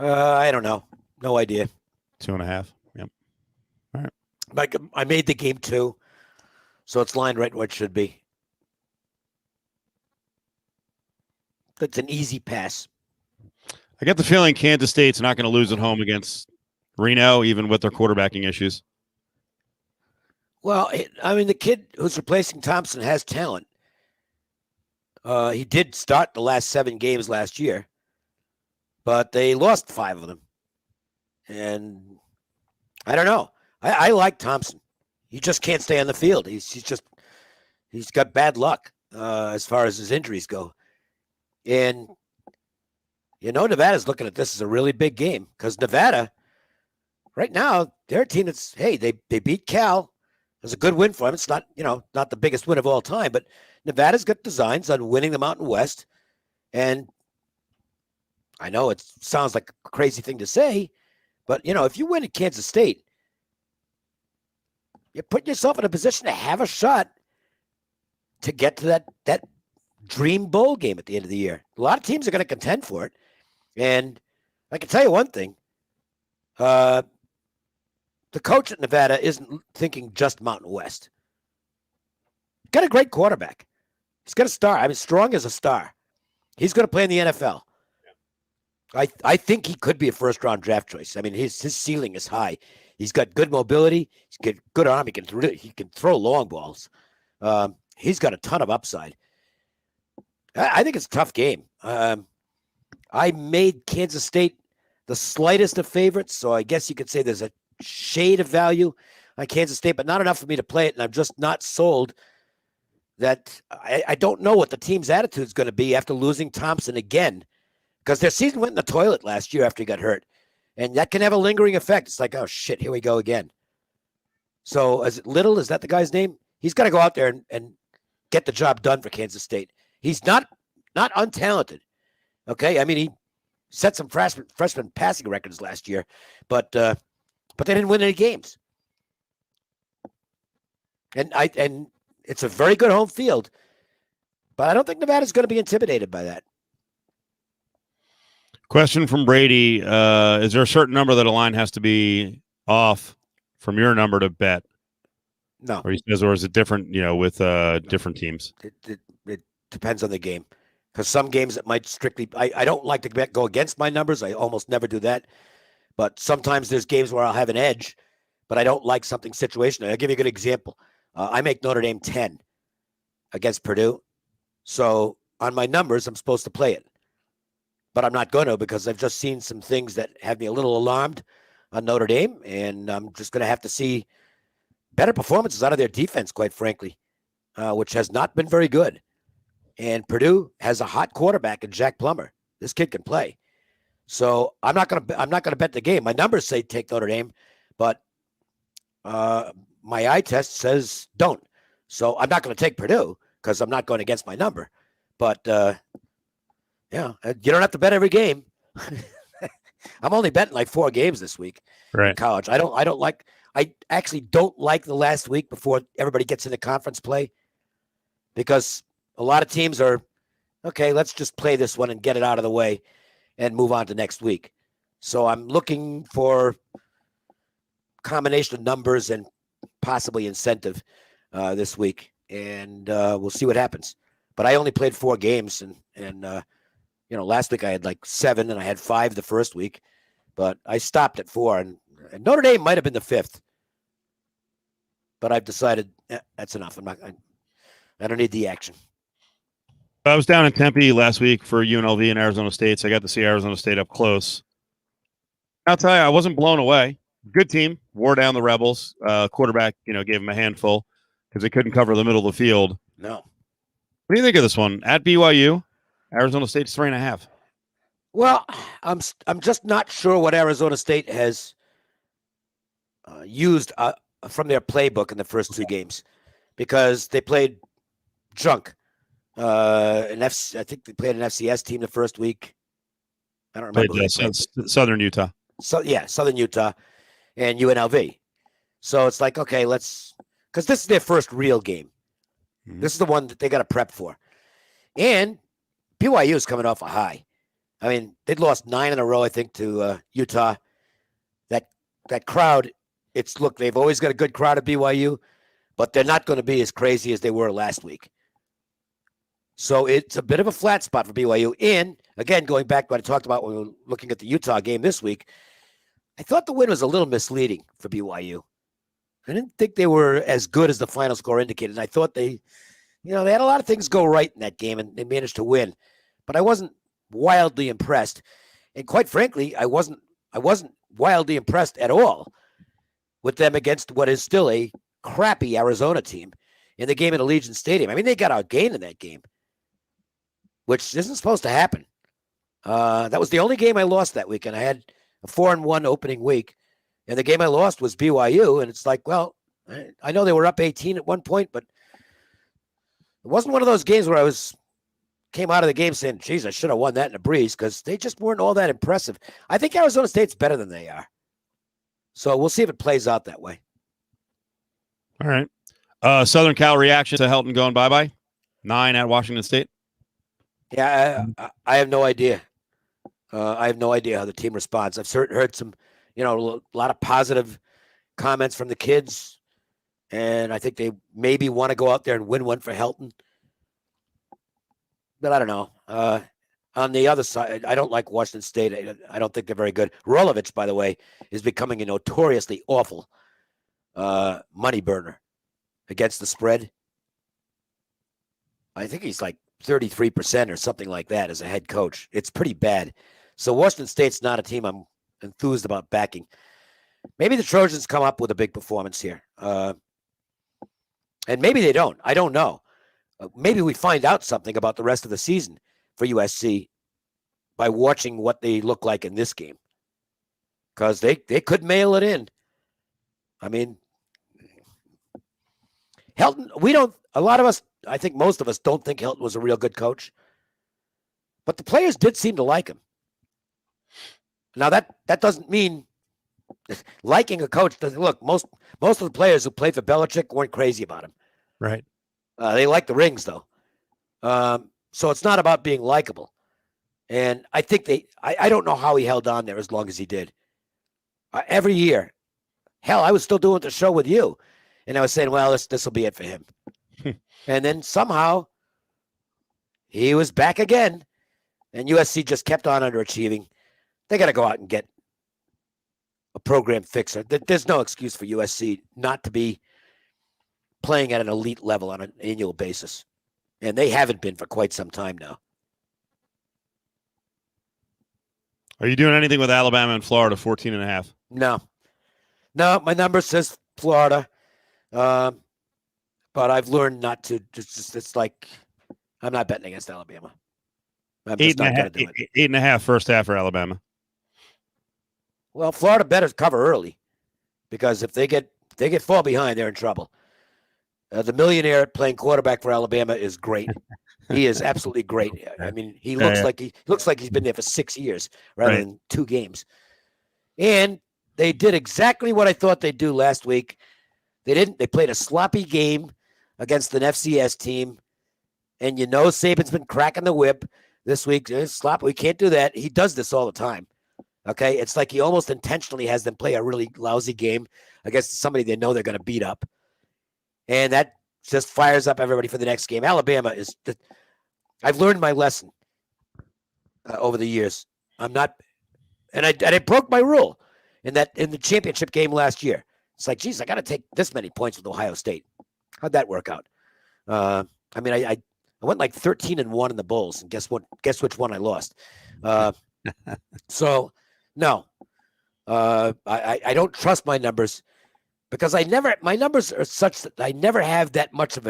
I don't know. No idea. 2.5. Yep. All right. Like I made the game 2, so it's lined right where it should be. That's an easy pass. I get the feeling Kansas State's not going to lose at home against Reno, even with their quarterbacking issues. Well, I mean, the kid who's replacing Thompson has talent. He did start the last 7 games last year, but they lost 5 of them. And I don't know. I like Thompson. He just can't stay on the field. He's got bad luck as far as his injuries go. And, Nevada's looking at this as a really big game because Nevada, right now, they're a team that's, hey, they beat Cal. It was a good win for them. It's not, not the biggest win of all time, but Nevada's got designs on winning the Mountain West. And I know it sounds like a crazy thing to say, but, if you win at Kansas State, you put yourself in a position to have a shot to get to that dream bowl game at the end of the year. A lot of teams are going to contend for it. And I can tell you one thing. The coach at Nevada isn't thinking just Mountain West. Got a great quarterback. He's got a star. I mean, Strong is a star. He's going to play in the NFL. I think he could be a first-round draft choice. I mean, his ceiling is high. He's got good mobility. He's got good arm. He can throw long balls. He's got a ton of upside. I think it's a tough game. I made Kansas State the slightest of favorites, so I guess you could say there's a shade of value on Kansas State, but not enough for me to play it, and I'm just not sold that I don't know what the team's attitude is going to be after losing Thompson again, because their season went in the toilet last year after he got hurt, and that can have a lingering effect. It's like, oh, shit, here we go again. So is that the guy's name? He's got to go out there and get the job done for Kansas State. He's not untalented, okay? I mean, he set some freshman passing records last year, but they didn't win any games. And it's a very good home field, but I don't think Nevada's going to be intimidated by that. Question from Brady. Is there a certain number that a line has to be off from your number to bet? No. Or is it different, with different teams? It depends on the game. Because some games it might strictly – I don't like to go against my numbers. I almost never do that. But sometimes there's games where I'll have an edge, but I don't like something situational. I'll give you a good example. I make Notre Dame 10 against Purdue. So on my numbers, I'm supposed to play it. But I'm not going to because I've just seen some things that have me a little alarmed on Notre Dame. And I'm just going to have to see better performances out of their defense, quite frankly, which has not been very good. And Purdue has a hot quarterback in Jack Plummer. This kid can play. So I'm not gonna bet the game. My numbers say take Notre Dame, but my eye test says don't. So I'm not going to take Purdue because I'm not going against my number. But yeah, you don't have to bet every game. I'm only betting like 4 games this week in college. I actually don't like the last week before everybody gets into conference play because a lot of teams are, okay, let's just play this one and get it out of the way and move on to next week. So I'm looking for combination of numbers and possibly incentive this week, and we'll see what happens. But I only played 4 games, and last week I had like 7, and I had 5 the first week, but I stopped at 4, and Notre Dame might have been the 5th, but I've decided that's enough. I don't need the action. I was down in Tempe last week for UNLV and Arizona State, so I got to see Arizona State up close. I'll tell you, I wasn't blown away. Good team, wore down the Rebels. Quarterback, gave them a handful because they couldn't cover the middle of the field. No. What do you think of this one at BYU? Arizona State's 3.5. Well, I'm just not sure what Arizona State has used from their playbook in the first 2 games because they played junk. I think they played an FCS team the first week. I don't remember. Southern Utah. So yeah, Southern Utah and UNLV. So it's like, okay, because this is their first real game. Mm-hmm. This is the one that they got to prep for. And BYU is coming off a high. I mean, they'd lost 9 in a row, I think, to Utah. That crowd, they've always got a good crowd at BYU, but they're not going to be as crazy as they were last week. So it's a bit of a flat spot for BYU. And again, going back to what I talked about when we were looking at the Utah game this week, I thought the win was a little misleading for BYU. I didn't think they were as good as the final score indicated. And I thought they had a lot of things go right in that game and they managed to win. But I wasn't wildly impressed. And quite frankly, I wasn't wildly impressed at all with them against what is still a crappy Arizona team in the game at Allegiant Stadium. I mean, they got outgained in that game, which isn't supposed to happen. That was the only game I lost that weekend. I had a 4-1 opening week, and the game I lost was BYU. And it's like, well, I know they were up 18 at one point, but it wasn't one of those games where I came out of the game saying, geez, I should have won that in a breeze, because they just weren't all that impressive. I think Arizona State's better than they are. So we'll see if it plays out that way. All right. Southern Cal reaction to Helton going bye-bye. 9 at Washington State. Yeah, I have no idea. I have no idea how the team responds. I've heard some, a lot of positive comments from the kids, and I think they maybe want to go out there and win one for Helton. But I don't know. On the other side, I don't like Washington State. I don't think they're very good. Rolovich, by the way, is becoming a notoriously awful money burner against the spread. I think he's like 33% or something like that as a head coach. It's pretty bad. So Washington State's not a team I'm enthused about backing. Maybe the Trojans come up with a big performance here. And maybe they don't. I don't know. Maybe we find out something about the rest of the season for USC by watching what they look like in this game. Because they could mail it in. I mean, Helton, a lot of us, I think most of us don't think Helton was a real good coach. But the players did seem to like him. Now, that doesn't mean liking a coach. Look, most of the players who played for Belichick weren't crazy about him. Right. They like the rings, though. So it's not about being likable. And I think I don't know how he held on there as long as he did. Every year. Hell, I was still doing the show with you. And I was saying, well, this will be it for him. And then somehow he was back again. And USC just kept on underachieving. They got to go out and get a program fixer. There's no excuse for USC not to be playing at an elite level on an annual basis. And they haven't been for quite some time now. Are you doing anything with Alabama and Florida 14.5? No, my number says Florida. But I've learned not to. It's like I'm not betting against Alabama. I'm just not going to do it. 8.5 first half for Alabama. Well, Florida better cover early because if they get fall behind, they're in trouble. The millionaire playing quarterback for Alabama is great. He is absolutely great. I mean, he looks like he's been there for 6 years rather than 2 games. And they did exactly what I thought they'd do last week. They didn't. They played a sloppy game against an FCS team. And Saban's been cracking the whip this week. We can't do that. He does this all the time. Okay? It's like he almost intentionally has them play a really lousy game against somebody they know they're going to beat up. And that just fires up everybody for the next game. Alabama is I've learned my lesson over the years. I'm not and I broke my rule in the championship game last year. It's like, geez, I got to take this many points with Ohio State. How'd that work out? I went like 13-1 in the bowls, and guess what? Guess which one I lost. So, no, I don't trust my numbers because my numbers are such that I never have that much of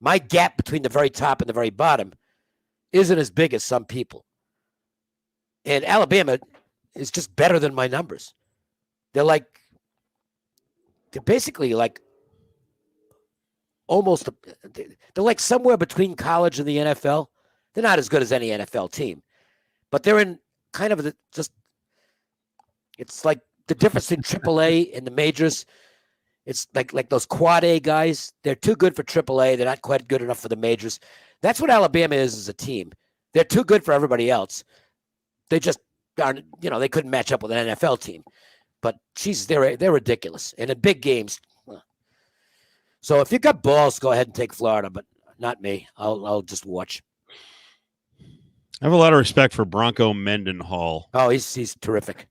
my gap between the very top and the very bottom isn't as big as some people. And Alabama is just better than my numbers. They're basically like they're like somewhere between college and the NFL. They're not as good as any NFL team, but they're in kind of it's like the difference in AAA and the majors. It's like those quad A guys. They're too good for AAA. They're not quite good enough for the majors. That's what Alabama is as a team. They're too good for everybody else. They just aren't, they couldn't match up with an NFL team. But, geez, they're ridiculous. And in big games. So if you got balls, go ahead and take Florida, but not me. I'll just watch. I have a lot of respect for Bronco Mendenhall. Oh, he's terrific.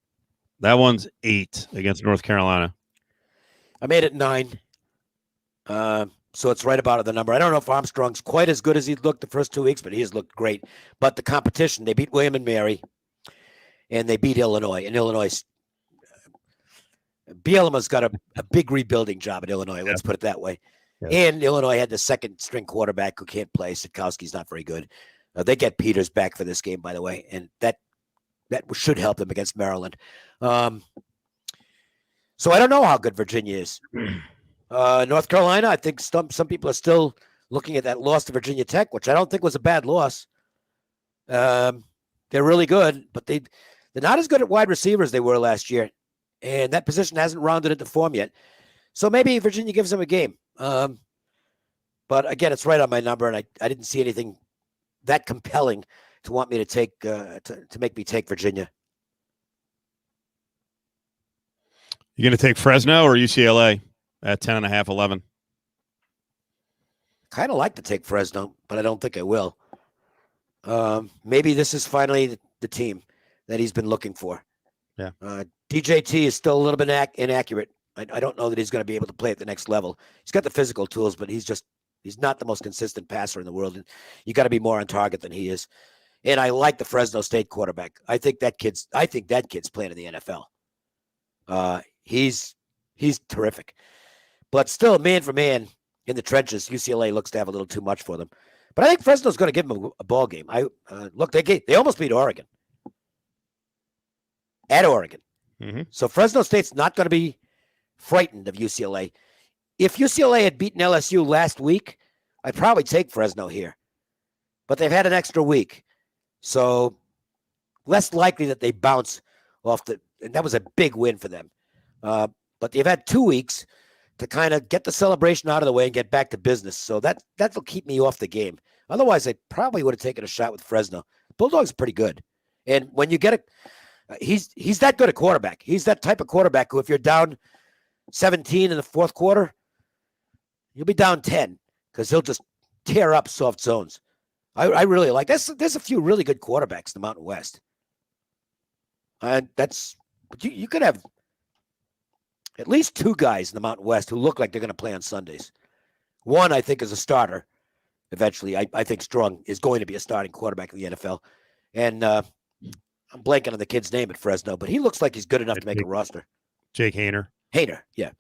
That one's 8 against North Carolina. I made it 9. So it's right about the number. I don't know if Armstrong's quite as good as he looked the first 2 weeks, but he has looked great. But the competition, they beat William and Mary, and they beat Illinois. And Illinois, Bielema's got a big rebuilding job at Illinois. Let's put it that way. Yeah. And Illinois had the second-string quarterback who can't play. Sitkowski's not very good. They get Peters back for this game, by the way, and that should help them against Maryland. So I don't know how good Virginia is. North Carolina, I think some people are still looking at that loss to Virginia Tech, which I don't think was a bad loss. They're really good, but they're not as good at wide receivers as they were last year, and that position hasn't rounded into form yet. So maybe Virginia gives them a game. But again, it's right on my number, and I didn't see anything that compelling to want me to take to make me take Virginia. You going to take Fresno or UCLA at 10.5, 11? Kind of like to take Fresno, but I don't think I will. Maybe this is finally the team that he's been looking for. Yeah. DJT is still a little bit inaccurate. I don't know that he's going to be able to play at the next level. He's got the physical tools, but he's not the most consistent passer in the world. And you got to be more on target than he is. And I like the Fresno State quarterback. I think that kid's playing in the NFL. He's terrific, but still, man for man in the trenches, UCLA looks to have a little too much for them. But I think Fresno's going to give them a ball game. They almost beat Oregon at Oregon. Mm-hmm. So Fresno State's not going to be frightened of UCLA. If UCLA had beaten LSU last week, I'd probably take Fresno here. But they've had an extra week, so less likely that they bounce off and that was a big win for them. But they've had 2 weeks to kind of get the celebration out of the way and get back to business. So that'll keep me off the game. Otherwise, I probably would have taken a shot with Fresno. Bulldogs are pretty good. And when you get he's that good a quarterback. He's that type of quarterback who, if you're down 17 in the fourth quarter, you'll be down 10 because he'll just tear up soft zones. I really like this. There's a few really good quarterbacks in the Mountain West. And you could have at least 2 guys in the Mountain West who look like they're going to play on Sundays. One, I think, is a starter. Eventually, I think Strong is going to be a starting quarterback in the NFL. And I'm blanking on the kid's name at Fresno, but he looks like he's good enough to make a roster. Jake Hayner. Yeah.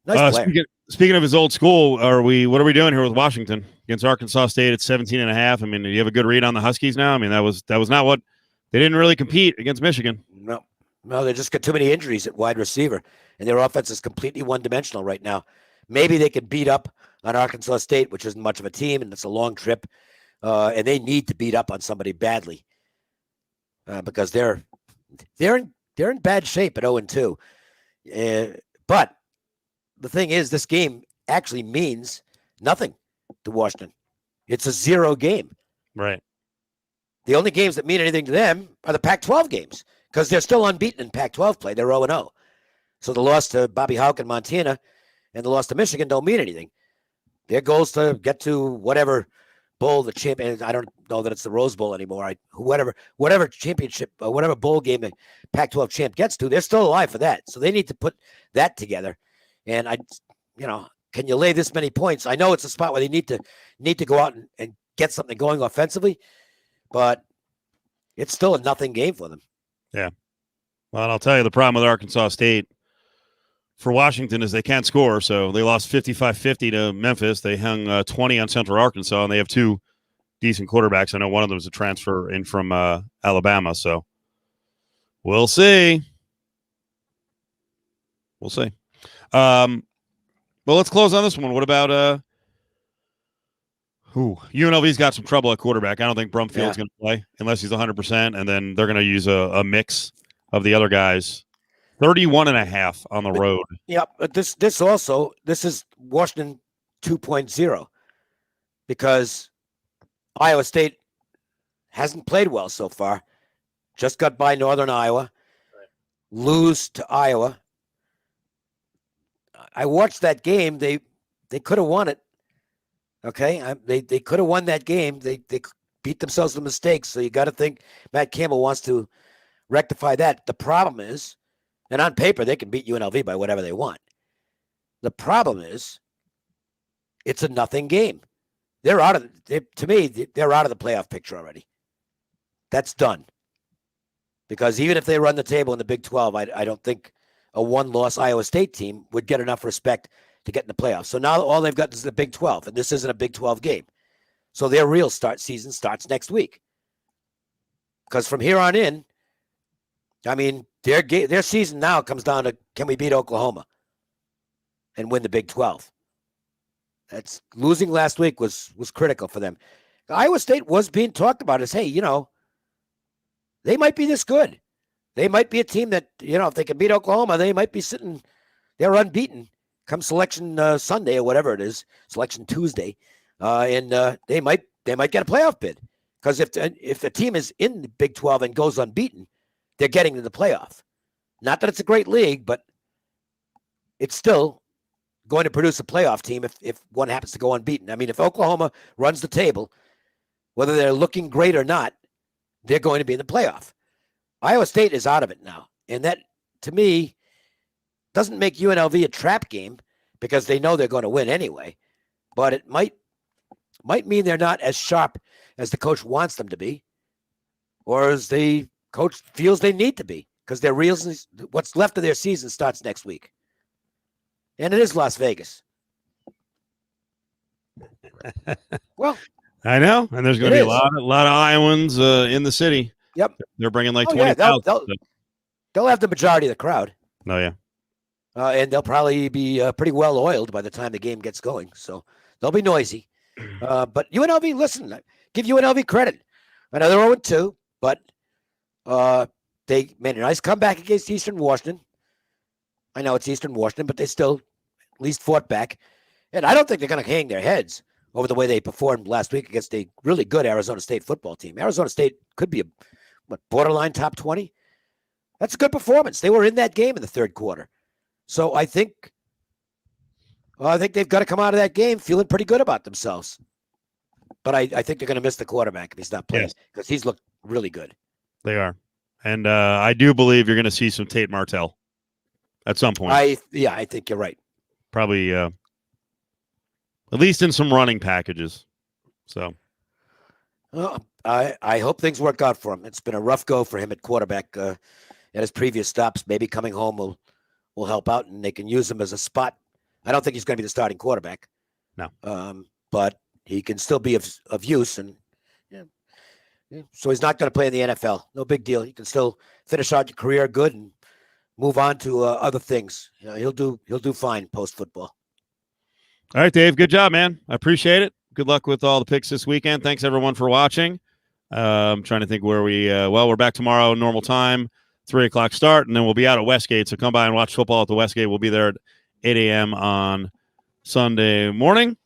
Nice player. Speaking of his old school, what are we doing here with Washington against Arkansas State at 17.5? I mean, do you have a good read on the Huskies now? I mean, that was not what they didn't really compete against Michigan. No, they just got too many injuries at wide receiver, and their offense is completely one-dimensional right now. Maybe they could beat up on Arkansas State, which isn't much of a team, and it's a long trip, and they need to beat up on somebody badly because they're in bad shape at 0-2. But the thing is, this game actually means nothing to Washington. It's a 0 game. Right. The only games that mean anything to them are the Pac-12 games because they're still unbeaten in Pac-12 play. They're 0-0. So the loss to Bobby Houck and Montana and the loss to Michigan don't mean anything. Their goal is to get to whatever bowl the champion. I don't know that it's the Rose Bowl anymore. Whatever championship, whatever bowl game the Pac-12 champ gets to, they're still alive for that. So they need to put that together. And can you lay this many points? I know it's a spot where they need to go out and get something going offensively, but it's still a nothing game for them. Yeah. Well, and I'll tell you the problem with Arkansas State for Washington is they can't score. So they lost 55-50 to Memphis. They hung 20 on Central Arkansas, and they have two decent quarterbacks. I know one of them is a transfer in from Alabama. So we'll see. Well, let's close on this one. What about UNLV's got some trouble at quarterback. I don't think Brumfield's going to play unless he's 100%, and then they're going to use a mix of the other guys. 31.5 on the road. Yeah, but this is Washington 2.0 because Iowa State hasn't played well so far. Just got by Northern Iowa. Lose to Iowa. I watched that game. They could have won it. Okay, they could have won that game. They beat themselves with mistakes. So you got to think Matt Campbell wants to rectify that. The problem is, and on paper they can beat UNLV by whatever they want. The problem is, it's a nothing game. They're out of the playoff picture already. That's done. Because even if they run the table in the Big 12, I don't think a one-loss Iowa State team would get enough respect to get in the playoffs. So now all they've got is the Big 12, and this isn't a Big 12 game. So their real season starts next week. Because from here on in, I mean, their season now comes down to, can we beat Oklahoma and win the Big 12? That's losing last week was critical for them. Iowa State was being talked about as, hey, they might be this good. They might be a team that, if they can beat Oklahoma, they might be sitting there unbeaten come selection Sunday or whatever it is, selection Tuesday, and they might get a playoff bid. Because if the team is in the Big 12 and goes unbeaten, they're getting to the playoff. Not that it's a great league, but it's still going to produce a playoff team if one happens to go unbeaten. I mean, if Oklahoma runs the table, whether they're looking great or not, they're going to be in the playoff. Iowa State is out of it now. And that, to me, doesn't make UNLV a trap game because they know they're going to win anyway. But it might mean they're not as sharp as the coach wants them to be or as the coach feels they need to be because what's left of their season starts next week. And it is Las Vegas. Well, I know. And there's going to be a lot of Iowans in the city. Yep. They're bringing like 20,000. They'll have the majority of the crowd. Oh, yeah. And they'll probably be pretty well oiled by the time the game gets going. So they'll be noisy. But UNLV, listen, give UNLV credit. I know they're 0-2, but they made a nice comeback against Eastern Washington. I know it's Eastern Washington, but they still at least fought back. And I don't think they're going to hang their heads over the way they performed last week against a really good Arizona State football team. Arizona State could be borderline top 20. That's a good performance. They were in that game in the third quarter. So I think they've got to come out of that game feeling pretty good about themselves. But I think they're going to miss the quarterback if he's not playing because he's looked really good. They are. And I do believe you're going to see some Tate Martell at some point. I think you're right. Probably at least in some running packages. So, Well, I hope things work out for him. It's been a rough go for him at quarterback at his previous stops. Maybe coming home will help out, and they can use him as a spot. I don't think he's going to be the starting quarterback. No. But he can still be of use, and so he's not going to play in the NFL. No big deal. You can still finish out your career good and move on to other things. He'll do fine post football. All right, Dave. Good job, man. I appreciate it. Good luck with all the picks this weekend. Thanks everyone for watching. I'm trying to think where we're back tomorrow, normal time, 3:00 start, and then we'll be out at Westgate. So come by and watch football at the Westgate. We'll be there at 8 a.m. on Sunday morning.